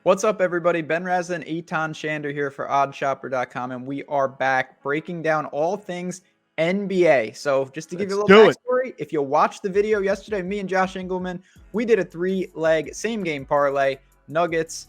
What's up, everybody? Ben Rasa and Eytan Shander here for oddshopper.com, and we are back breaking down all things NBA. So just to give you a Let's little do it. backstory, if you watched the video yesterday, me and Josh Engelman, we did a 3-leg same-game parlay. Nuggets,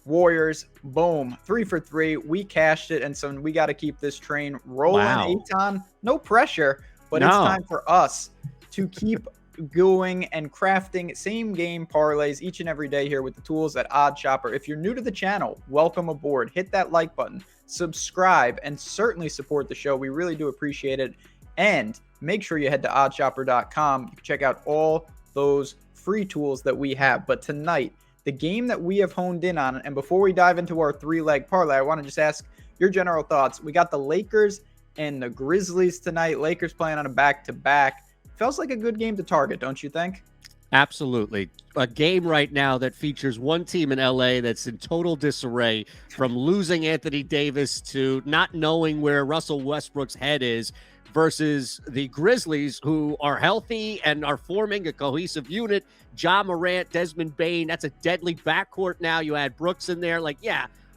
Warriors, boom, 3 for 3. We cashed it, and so we got to keep this train rolling. Wow. Eytan, no pressure, but it's No. time for us to keep going and crafting same game parlays each and every day here with the tools at Odd Shopper. If you're new to the channel, welcome aboard. Hit that like button, subscribe, and certainly support the show. We really do appreciate it. And make sure you head to oddshopper.com. You can check out all those free tools that we have. But tonight, the game that we have honed in on, and before we dive into our 3-leg parlay, I want to just ask your general thoughts. We got the Lakers and the Grizzlies tonight. Lakers playing on a back-to-back. Feels like a good game to target, don't you think? Absolutely. A game right now that features one team in LA that's in total disarray, from losing Anthony Davis to not knowing where Russell Westbrook's head is, versus the Grizzlies, who are healthy and are forming a cohesive unit. Ja Morant, Desmond, Bane, that's a deadly backcourt now. You add Brooks in there.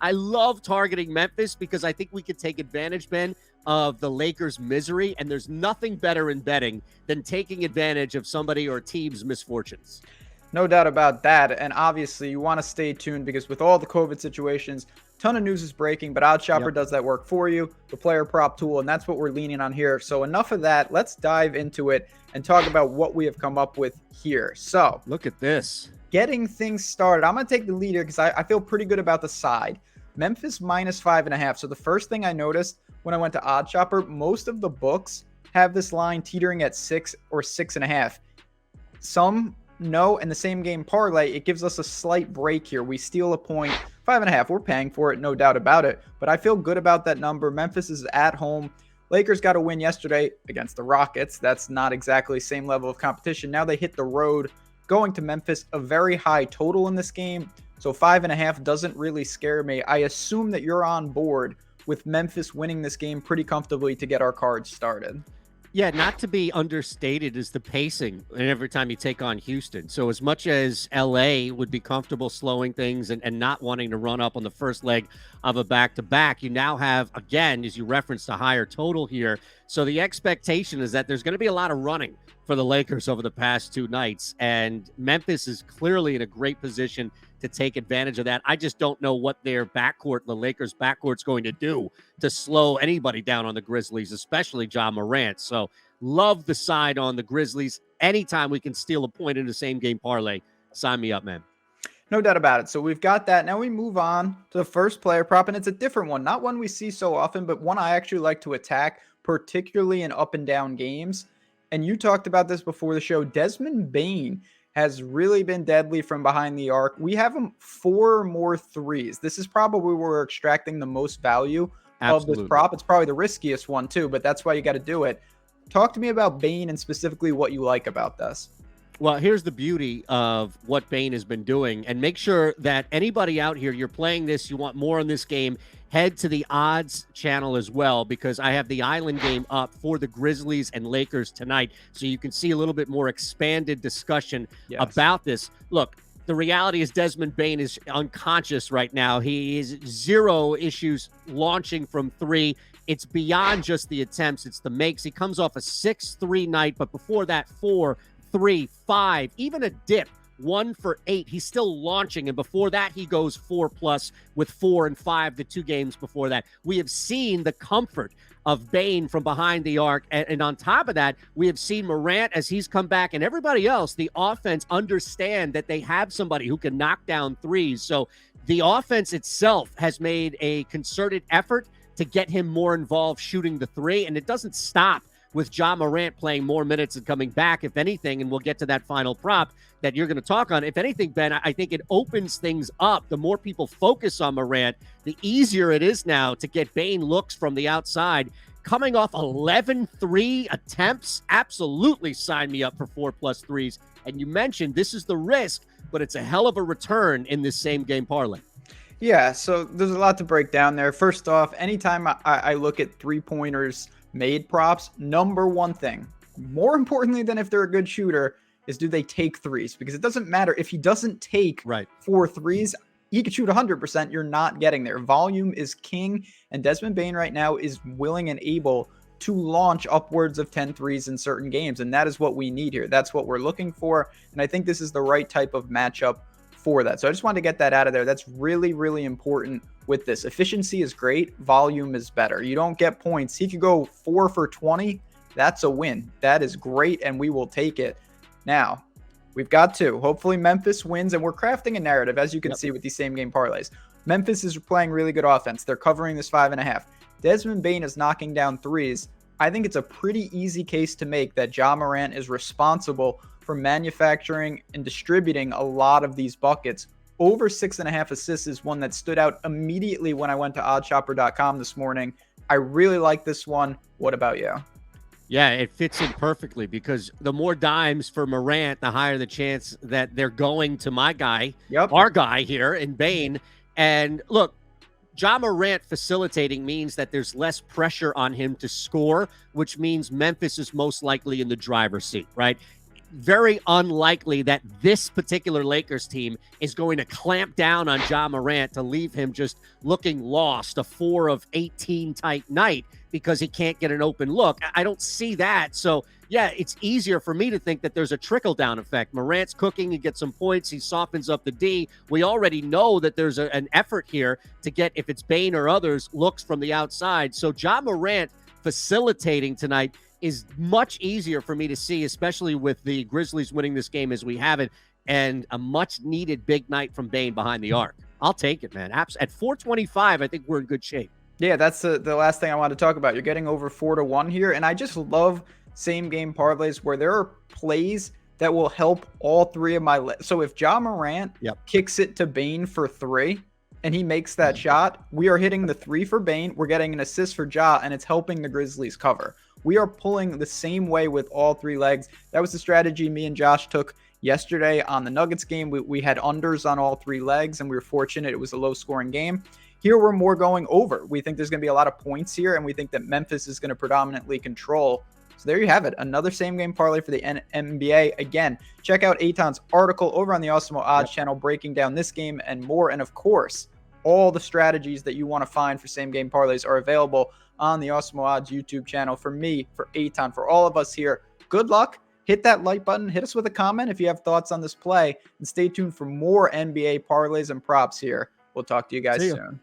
I love targeting Memphis because I think we could take advantage, Ben, of the Lakers' misery, and there's nothing better in betting than taking advantage of somebody or a team's misfortunes. No doubt about that. And obviously, you want to stay tuned because with all the COVID situations, ton of news is breaking, but Odd Shopper does that work for you, the player prop tool, and that's what we're leaning on here. So enough of that. Let's dive into it and talk about what we have come up with here. So look at this. Getting things started. I'm going to take the lead here because I feel pretty good about the side. Memphis minus 5.5. So the first thing I noticed when I went to Odd Shopper, most of the books have this line teetering at 6 or 6.5. Some no, in the same game parlay, it gives us a slight break here. We steal a point, 5.5. We're paying for it, no doubt about it. But I feel good about that number. Memphis is at home. Lakers got a win yesterday against the Rockets. That's not exactly the same level of competition. Now they hit the road going to Memphis, a very high total in this game. So 5.5 doesn't really scare me. I assume that you're on board with Memphis winning this game pretty comfortably to get our cards started. Yeah, not to be understated is the pacing and every time you take on Houston. So as much as LA would be comfortable slowing things and not wanting to run up on the first leg of a back-to-back, you now have, again, as you referenced, a higher total here. So the expectation is that there's going to be a lot of running for the Lakers over the past two nights, and Memphis is clearly in a great position to take advantage of that. I just don't know what their backcourt, the Lakers' backcourt's going to do to slow anybody down on the Grizzlies, especially Ja Morant. So love the side on the Grizzlies. Anytime we can steal a point in the same game parlay, sign me up, man. No doubt about it. So we've got that. Now we move on to the first player prop, and it's a different one. Not one we see so often, but one I actually like to attack, particularly in up and down games. And you talked about this before the show. Desmond Bane has really been deadly from behind the arc. We have him 4 more threes. This is probably where we're extracting the most value of this prop. It's probably the riskiest one too, but that's why you got to do it. Talk to me about Bane and specifically what you like about this. Well, here's the beauty of what Bane has been doing. And make sure that anybody out here, you're playing this, you want more on this game, head to the odds channel as well, because I have the island game up for the Grizzlies and Lakers tonight. So you can see a little bit more expanded discussion about this. Look, the reality is Desmond Bane is unconscious right now. He is 0 issues launching from 3. It's beyond just the attempts. It's the makes. He comes off a 6-3 night, but before that, 4, 3, 5, even a dip, 1 for 8. He's still launching, and before that, he goes 4+ with 4 and 5 the 2 games before that. We have seen the comfort of Bane from behind the arc, and on top of that, we have seen Morant as he's come back, and everybody else, the offense, understand that they have somebody who can knock down threes. So the offense itself has made a concerted effort to get him more involved shooting the 3, and it doesn't stop with Ja Morant playing more minutes and coming back, if anything, and we'll get to that final prop that you're going to talk on. If anything, Ben, I think it opens things up. The more people focus on Morant, the easier it is now to get Bane looks from the outside. Coming off 11 3 attempts, absolutely sign me up for 4+ threes. And you mentioned this is the risk, but it's a hell of a return in this same game parlay. Yeah, so there's a lot to break down there. First off, anytime I look at 3-pointers made props, number one thing, more importantly than if they're a good shooter, is do they take threes? Because it doesn't matter if he doesn't take 4 threes. he could shoot 100%. You're not getting there. Volume is king, and Desmond Bane right now is willing and able to launch upwards of 10 threes in certain games, and that is what we need here. That's what we're looking for, and I think this is the right type of matchup for that. So I just wanted to get that out of there. That's really, really important with this. Efficiency is great. Volume is better. You don't get points. He could go 4 for 20. That's a win. That is great, and we will take it. Now, we've got two. Hopefully Memphis wins, and we're crafting a narrative, as you can see with these same game parlays. Memphis is playing really good offense. They're covering this 5.5. Desmond Bane is knocking down threes. I think it's a pretty easy case to make that Ja Morant is responsible for manufacturing and distributing a lot of these buckets. Over 6.5 assists is one that stood out immediately when I went to oddshopper.com this morning. I really like this one. What about you? Yeah, it fits in perfectly because the more dimes for Morant, the higher the chance that they're going to my guy, our guy here in Bane. And look, Ja Morant facilitating means that there's less pressure on him to score, which means Memphis is most likely in the driver's seat, right? Very unlikely that this particular Lakers team is going to clamp down on Ja Morant to leave him just looking lost, a 4 of 18 type night because he can't get an open look. I don't see that. So, yeah, it's easier for me to think that there's a trickle-down effect. Morant's cooking, he gets some points, he softens up the D. We already know that there's an effort here to get, if it's Bane or others, looks from the outside. So Ja Morant facilitating tonight is much easier for me to see, especially with the Grizzlies winning this game as we have it, and a much-needed big night from Bane behind the arc. I'll take it, man. At 425, I think we're in good shape. Yeah, that's the last thing I wanted to talk about. You're getting over 4-1 here, and I just love same-game parlays where there are plays that will help all three of my so if Ja Morant kicks it to Bane for 3 and he makes that shot, we are hitting the 3 for Bane, we're getting an assist for Ja, and it's helping the Grizzlies cover. We are pulling the same way with all 3 legs. That was the strategy me and Josh took yesterday on the Nuggets game. We had unders on all 3 legs, and we were fortunate it was a low-scoring game. Here, we're more going over. We think there's going to be a lot of points here, and we think that Memphis is going to predominantly control. So there you have it. Another same-game parlay for the NBA. Again, check out Eytan's article over on the Awesemo Odds channel breaking down this game and more. And, of course, all the strategies that you want to find for same-game parlays are available on the Awesemo Odds YouTube channel. For me, for Eytan, for all of us here, good luck. Hit that like button. Hit us with a comment if you have thoughts on this play. And stay tuned for more NBA parlays and props here. We'll talk to you guys soon.